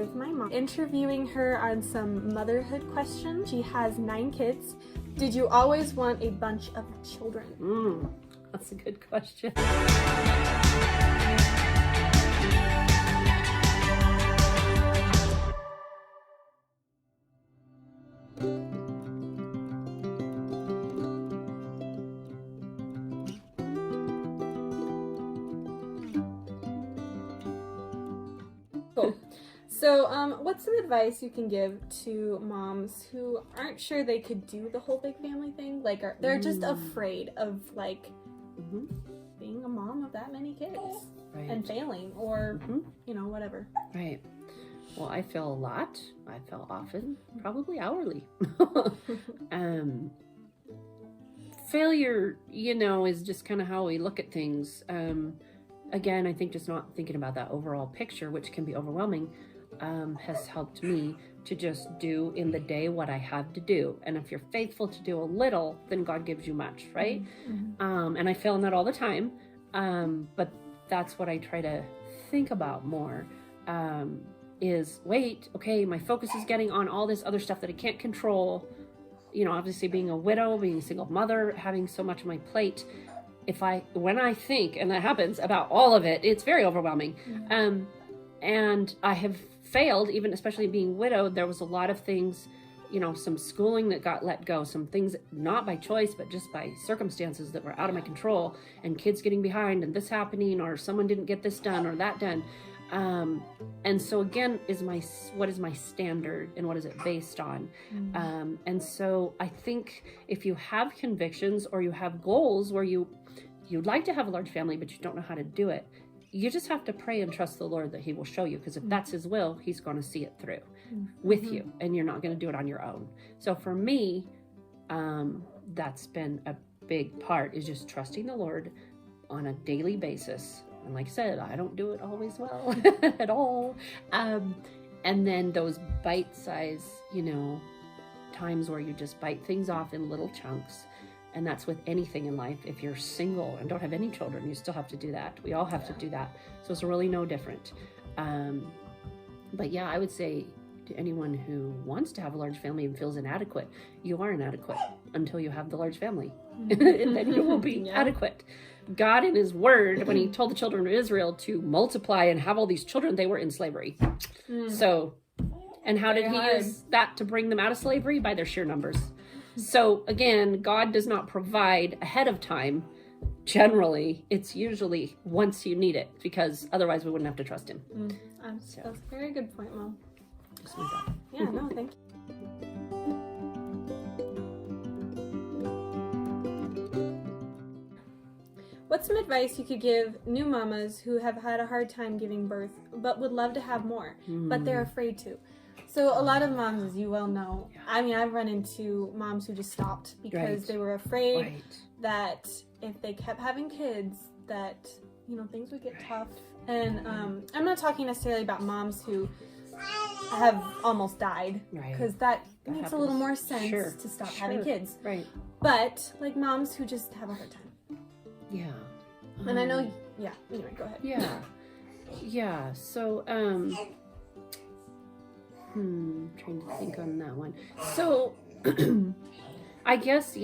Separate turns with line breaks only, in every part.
with my mom, interviewing her on some motherhood questions. She has 9 kids. Did you always want a bunch of children?
That's a good question.
Cool. So, what's some advice you can give to moms who aren't sure they could do the whole big family thing? Like, they're just afraid of, like, being a mom of that many kids and failing or, you know, whatever.
Right. Well, I fail a lot. I fail often, probably hourly. Failure, you know, is just kind of how we look at things. Again, I think just not thinking about that overall picture, which can be overwhelming, has helped me to just do in the day what I have to do. And if you're faithful to do a little, then God gives you much, right? And I fail in that all the time. But that's what I try to think about more, is wait, okay, my focus is getting on all this other stuff that I can't control. You know, obviously being a widow, being a single mother, having so much on my plate. When I think, and that happens, about all of it, it's very overwhelming. And I have failed, even especially being widowed. There was a lot of things, you know, some schooling that got let go, some things not by choice, but just by circumstances that were out of my control, and kids getting behind and this happening, or someone didn't get this done or that done. And so again, what is my standard and what is it based on? And so I think if you have convictions or you have goals where you'd like to have a large family, but you don't know how to do it, you just have to pray and trust the Lord that he will show you, because if that's his will, he's going to see it through with you, and you're not going to do it on your own. So for me, that's been a big part, is just trusting the Lord on a daily basis. And like I said, I don't do it always well at all. And then those bite-size, you know, times where you just bite things off in little chunks. And that's with anything in life. If you're single and don't have any children, you still have to do that. We all have to do that. So it's really no different. But yeah, I would say to anyone who wants to have a large family and feels inadequate, you are inadequate until you have the large family. And then you will be adequate. God in his word, when he told the children of Israel to multiply and have all these children, they were in slavery. So, and how did he use that to bring them out of slavery? By their sheer numbers. So again, God does not provide ahead of time. Generally, it's usually once you need it, because otherwise we wouldn't have to trust him.
That's a very good point, Mom.
Just like that.
Yeah, no, thank you. What's some advice you could give new mamas who have had a hard time giving birth but would love to have more, but they're afraid to? So a lot of moms, as you well know, I mean, I've run into moms who just stopped because they were afraid that if they kept having kids, that, you know, things would get tough. And I'm not talking necessarily about moms who have almost died, because that makes happens. A little more sense to stop having kids. But like moms who just have a hard time. And I know, anyway, go ahead. So, trying to think on that one. So, I guess,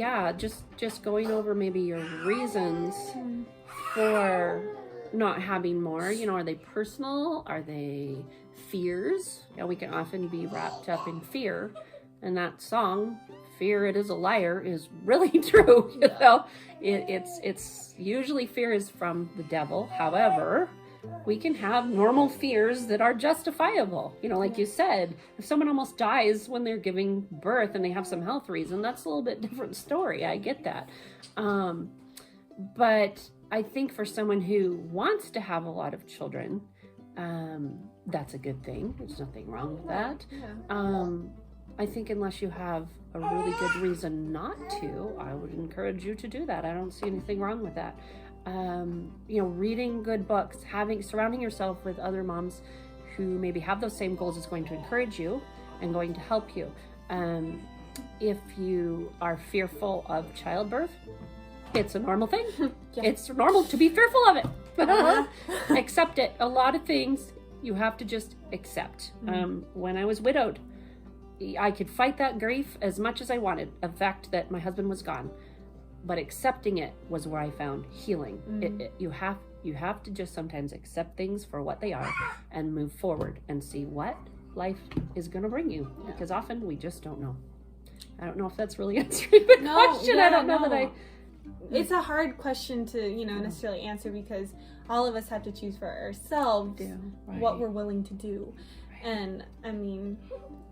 just going over maybe your reasons for not having more. You know, are they personal? Are they fears? Yeah, we can often be wrapped up in fear. And that song, "Fear It Is a Liar," is really true. You know, it's usually fear is from the devil. However, we can have normal fears that are justifiable. You know, like you said, if someone almost dies when they're giving birth and they have some health reason, that's a little bit different story. I get that. But I think for someone who wants to have a lot of children, that's a good thing. There's nothing wrong with that. I think unless you have a really good reason not to, I would encourage you to do that. I don't see anything wrong with that. You know, reading good books, surrounding yourself with other moms who maybe have those same goals is going to encourage you and going to help you. If you are fearful of childbirth, it's a normal thing. It's normal to be fearful of it. Accept it. A lot of things You have to just accept. When I was widowed, I could fight that grief as much as I wanted, the fact that my husband was gone. But accepting it was where I found healing. You have to just sometimes accept things for what they are and move forward and see what life is going to bring you. Because often we just don't know. I don't know if that's really answering the question. I don't know that I...
It's a hard question to, necessarily answer, because all of us have to choose for ourselves what we're willing to do. And I mean,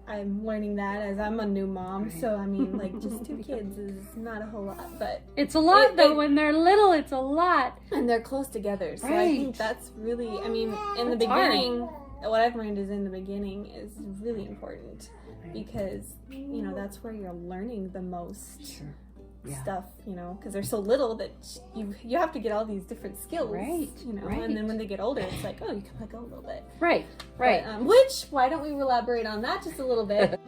I'm learning that as I'm a new mom. So I mean, like, just 2 kids is not a whole lot, but
it's a lot though. When they're little, it's a lot,
and they're close together. So I think that's really, I mean, in the beginning, what I've learned is in the beginning is really important, because that's where you're learning the most. Stuff, because they're so little that you have to get all these different skills, and then when they get older, it's like, oh, you can let go a little bit, right. But, why don't we elaborate on that just a little bit?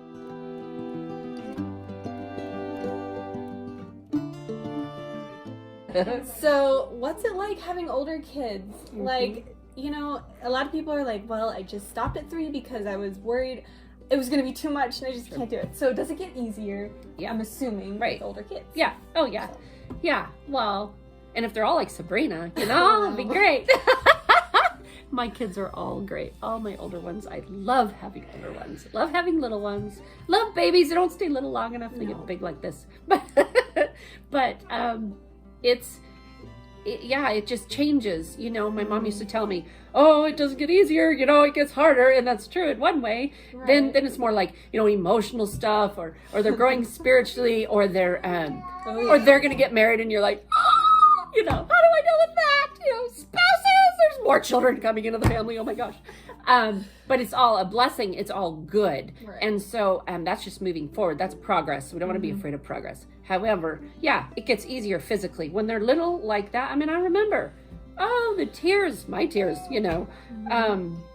So what's it like having older kids? Like, a lot of people are like, well, I just stopped at 3 because I was worried it was going to be too much and I just can't do it. So does it get easier, I'm assuming, with older kids?
Yeah. Oh, yeah. So. Yeah. Well, and if they're all like Sabrina, it'd be great. My kids are all great. All my older ones. I love having older ones. Love having little ones. Love babies. They don't stay little long enough. They get big like this. But it just changes. My mom used to tell me, oh, it doesn't get easier, it gets harder. And that's true in one way. Right. Then it's more like, emotional stuff, or they're growing spiritually, or they're or they're going to get married and you're like, oh, how do I deal with that? Spouses, there's more children coming into the family. Oh my gosh. But it's all a blessing. It's all good. Right. And so that's just moving forward. That's progress. We don't want to be afraid of progress. However, it gets easier physically. When they're little like that, I mean, I remember, the tears, my tears,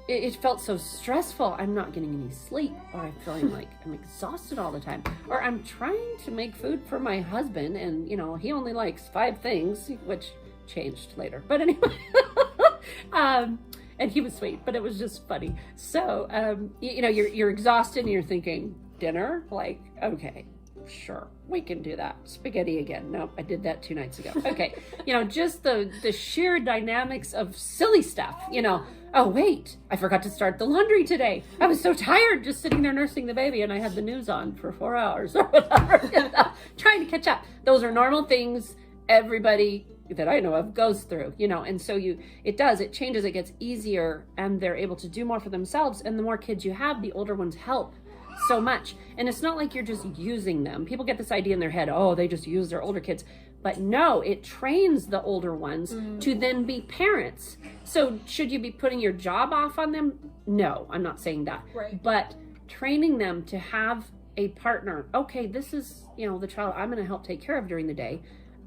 it felt so stressful. I'm not getting any sleep, or I'm feeling like I'm exhausted all the time, or I'm trying to make food for my husband, and, he only likes 5 things, which changed later. But anyway, and he was sweet, but it was just funny. So, you're exhausted and you're thinking, dinner? Like, okay, sure, we can do that. Spaghetti again. Nope, I did that 2 nights ago. Okay. Just the sheer dynamics of silly stuff, Oh, wait, I forgot to start the laundry today. I was so tired just sitting there nursing the baby, and I had the news on for 4 hours or whatever, trying to catch up. Those are normal things everybody that I know of goes through, and so it changes, it gets easier, and they're able to do more for themselves. And the more kids you have, the older ones help so much. And it's not like you're just using them. People get this idea in their head, oh, they just use their older kids. But no, it trains the older ones to then be parents. So should you be putting your job off on them? No, I'm not saying that. Right. But training them to have a partner. Okay, this is, the child I'm going to help take care of during the day.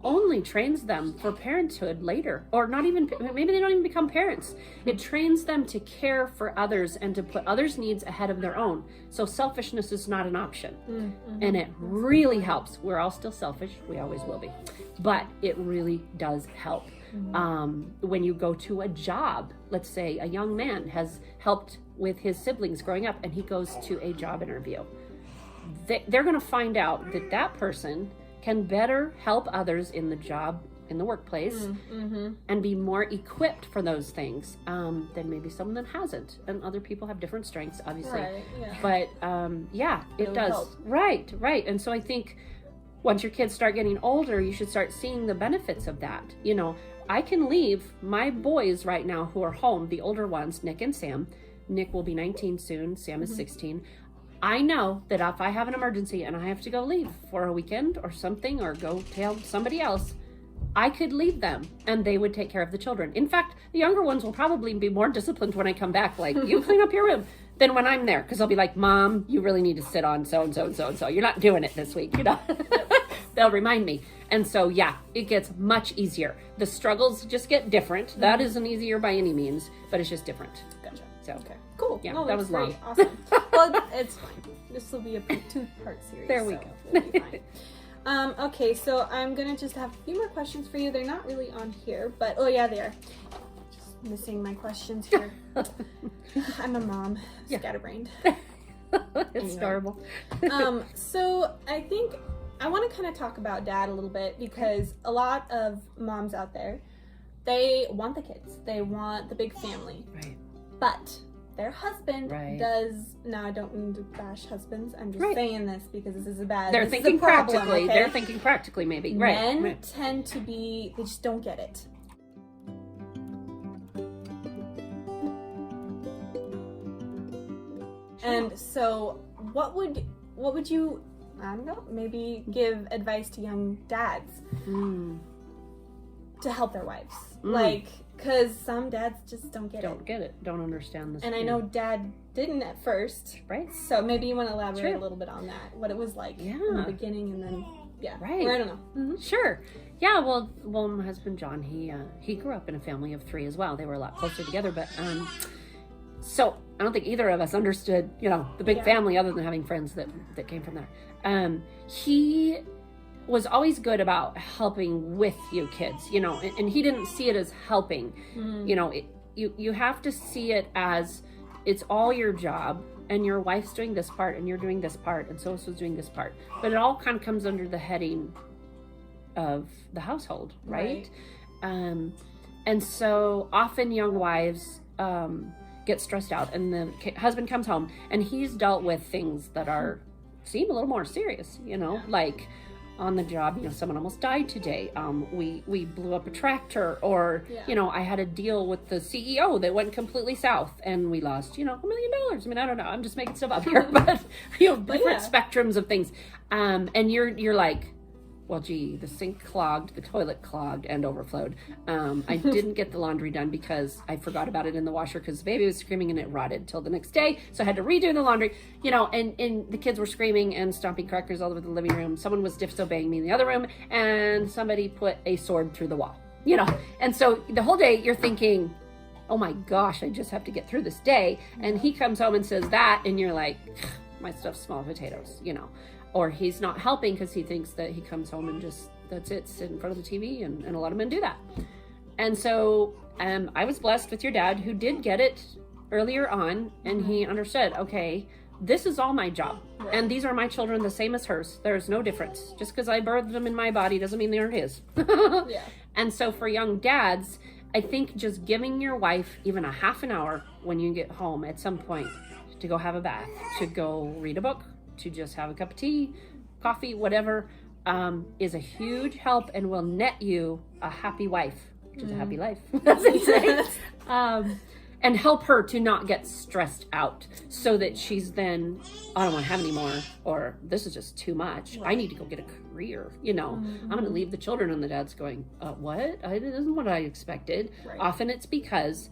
Only trains them for parenthood later, or not even, maybe they don't even become parents. It trains them to care for others and to put others' needs ahead of their own. So selfishness is not an option. And it really helps. We're all still selfish. We always will be. But it really does help. When you go to a job, let's say a young man has helped with his siblings growing up, and he goes to a job interview. They're going to find out that person can better help others in the job, in the workplace, and be more equipped for those things than maybe someone that hasn't. And other people have different strengths, obviously. Right, yeah. But it does. Help. Right. And so I think once your kids start getting older, you should start seeing the benefits of that. I can leave my boys right now who are home, the older ones, Nick and Sam. Nick will be 19 soon. Sam is 16. I know that if I have an emergency and I have to go leave for a weekend or something, or go tell somebody else, I could leave them and they would take care of the children. In fact, the younger ones will probably be more disciplined when I come back, like, you clean up your room, than when I'm there. Because I'll be like, Mom, you really need to sit on so-and-so and so-and-so. You're not doing it this week, They'll remind me. And so, it gets much easier. The struggles just get different. That isn't easier by any means, but it's just different.
Gotcha.
So,
okay. Cool.
Yeah, that was
great.
long.
Awesome. Well, it's fine. This will be a 2-part series.
There we go.
It'll be fine. Okay, so I'm going to just have a few more questions for you. They're not really on here, but, they are. Just missing my questions here. I'm a mom, scatterbrained.
It's adorable.
So I think I want to kind of talk about dad a little bit, because a lot of moms out there, they want the kids, they want the big family,
Right.
but their husband
Right.
does. Now, I don't mean to bash husbands. I'm just
Right.
saying this because this is a bad.
They're
this is
thinking
a problem,
practically.
okay?
They're thinking practically, maybe. Right.
Men
Right.
tend to be. They just don't get it. And so, what would you, I don't know, maybe give advice to young dads to help their wives? Like, because some dads just don't get
Don't get it. Don't understand this.
And I know dad didn't at first.
Right.
So maybe you want to elaborate
Sure.
a little bit on that, what it was like in
Yeah.
the beginning, and then
Right.
or I don't know.
Mm-hmm. Sure. Yeah. Well, my husband John, he grew up in a family of 3 as well. They were a lot closer together, but so I don't think either of us understood, the big family, other than having friends that came from there. He was always good about helping with you kids, and he didn't see it as helping. You have to see it as it's all your job, and your wife's doing this part, and you're doing this part, and so-and-so's doing this part. But it all kind of comes under the heading of the household, right? And so often young wives get stressed out, and the husband comes home, and he's dealt with things that seem a little more serious, like on the job, someone almost died today. We blew up a tractor, or, I had a deal with the CEO that went completely south, and we lost, $1 million. I mean, I don't know. I'm just making stuff up here, but, different spectrums of things. And you're like, well, gee, the sink clogged, the toilet clogged and overflowed. I didn't get the laundry done because I forgot about it in the washer because the baby was screaming and it rotted till the next day. So I had to redo the laundry, and the kids were screaming and stomping crackers all over the living room. Someone was disobeying me in the other room, and somebody put a sword through the wall, And so the whole day you're thinking, oh my gosh, I just have to get through this day. And he comes home and says that, and you're like, my stuff's small potatoes, Or he's not helping because he thinks that he comes home and just, that's it, sit in front of the TV, and a lot of men do that. And so I was blessed with your dad, who did get it earlier on, and he understood, okay, this is all my job, and these are my children the same as hers. There's no difference. Just because I birthed them in my body doesn't mean they're his. And so for young dads, I think just giving your wife even a half an hour when you get home at some point to go have a bath, to go read a book, to just have a cup of tea, coffee, whatever, is a huge help and will net you a happy wife, which is a happy life, as they say. And help her to not get stressed out, so that she's then, I don't want to have any more, or this is just too much. I need to go get a career, I'm going to leave the children, and the dad's going, what? This isn't what I expected. Right. Often it's because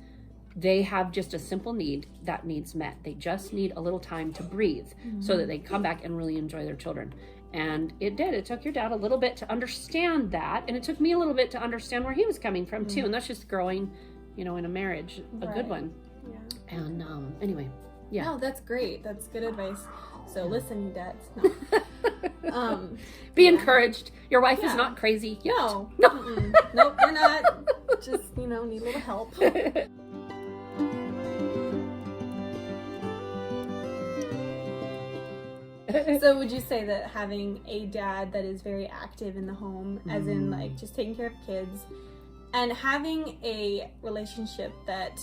they have just a simple need that needs met. They just need a little time to breathe so that they come back and really enjoy their children. And it did. It took your dad a little bit to understand that. And it took me a little bit to understand where he was coming from too. And that's just growing, in a marriage, a good one. Yeah. And anyway, yeah.
No, that's great. That's good advice. So listen, you dads. No.
Be encouraged. Your wife is not crazy yet.
No. Nope, we're not. Just, need a little help. So would you say that having a dad that is very active in the home, as in like just taking care of kids, and having a relationship that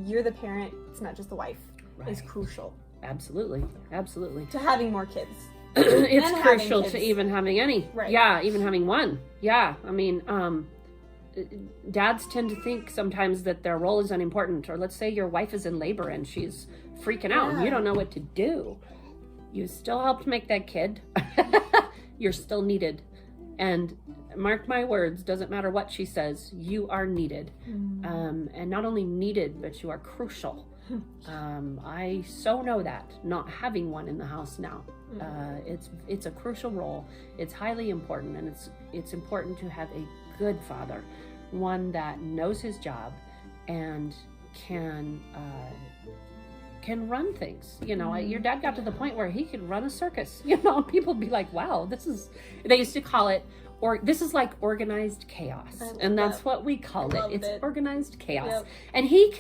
you're the parent, it's not just the wife, is crucial?
Absolutely.
To having more kids.
It's crucial to even having any. Right. Yeah, even having one. Yeah. I mean, dads tend to think sometimes that their role is unimportant. Or let's say your wife is in labor and she's freaking out and you don't know what to do. You still helped make that kid. You're still needed. And mark my words, doesn't matter what she says, you are needed. And not only needed, but you are crucial. I so know that, not having one in the house now. It's a crucial role. It's highly important, and it's important to have a good father, one that knows his job and can run things. Your dad got to the point where he could run a circus. People would be like, wow, they used to call it this is like organized chaos, and that's what we call it. It's organized chaos.
Yep.
And he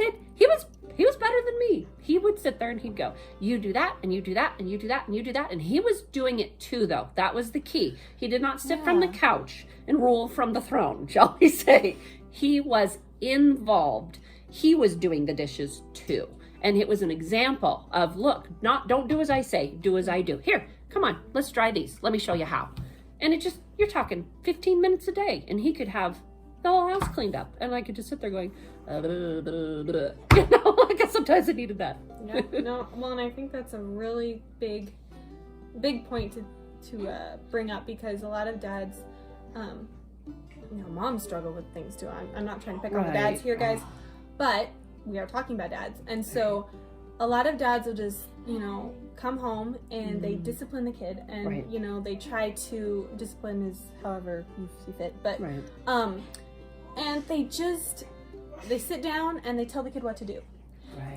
was better than me. He would sit there and he'd go, you do that, and you do that, and you do that, and you do that. And he was doing it too, though. That was the key. He did not sit from the couch and rule from the throne, shall we say. He was involved. He was doing the dishes too. And it was an example of, look, don't do as I say, do as I do. Here, come on, let's try these. Let me show you how. And it just, you're talking 15 minutes a day, and he could have the whole house cleaned up, and I could just sit there going, you know, I guess sometimes I needed that.
Yeah, no, well, and I think that's a really big point to bring up, because a lot of dads, you know, moms struggle with things too. I'm not trying to pick on the dads here, guys, but we are talking about dads, and so a lot of dads will just, you know, come home and they discipline the kid, and you know, they try to discipline is however you see fit, but and they sit down and they tell the kid what to do.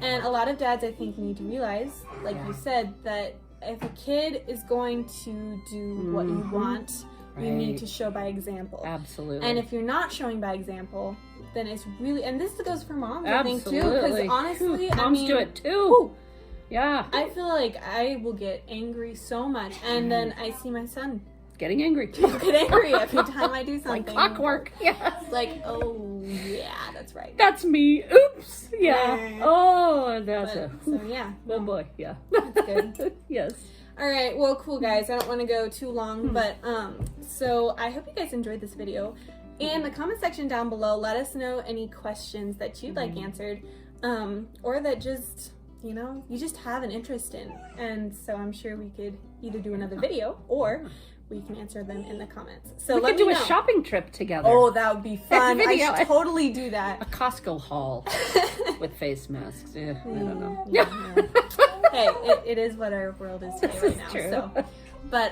And a lot of dads, I think, need to realize, like you said, that if a kid is going to do what you want, you need to show by example.
Absolutely.
And if you're not showing by example, then it's really, and this goes for moms, I think, too, because honestly,
moms do it too. Yeah.
I feel like I will get angry so much, and then I see my son
getting angry.
Get angry every time I do something.
Like clockwork. Yeah.
Like, oh yeah, that's right.
That's me. Oops. Yeah. Oh, that's
so yeah.
Oh boy. Yeah.
That's good.
Yes.
All right. Well, cool, guys. I don't want to go too long, but so I hope you guys enjoyed this video. In the comment section down below, let us know any questions that you'd like answered, or that just, you know, you just have an interest in. And so I'm sure we could either do another video, or we can answer them in the comments. So
we could do a shopping trip together.
Oh, that would be fun. I should totally do that.
A Costco haul with face masks. Yeah, I don't know.
Yeah. Hey, it is what our world is today right now.
True.
So, but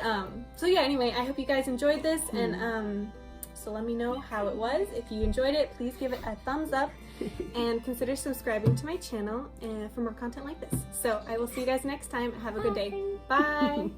so yeah. Anyway, I hope you guys enjoyed this, and so let me know how it was. If you enjoyed it, please give it a thumbs up, and consider subscribing to my channel for more content like this. So I will see you guys next time. Have a good day. Bye.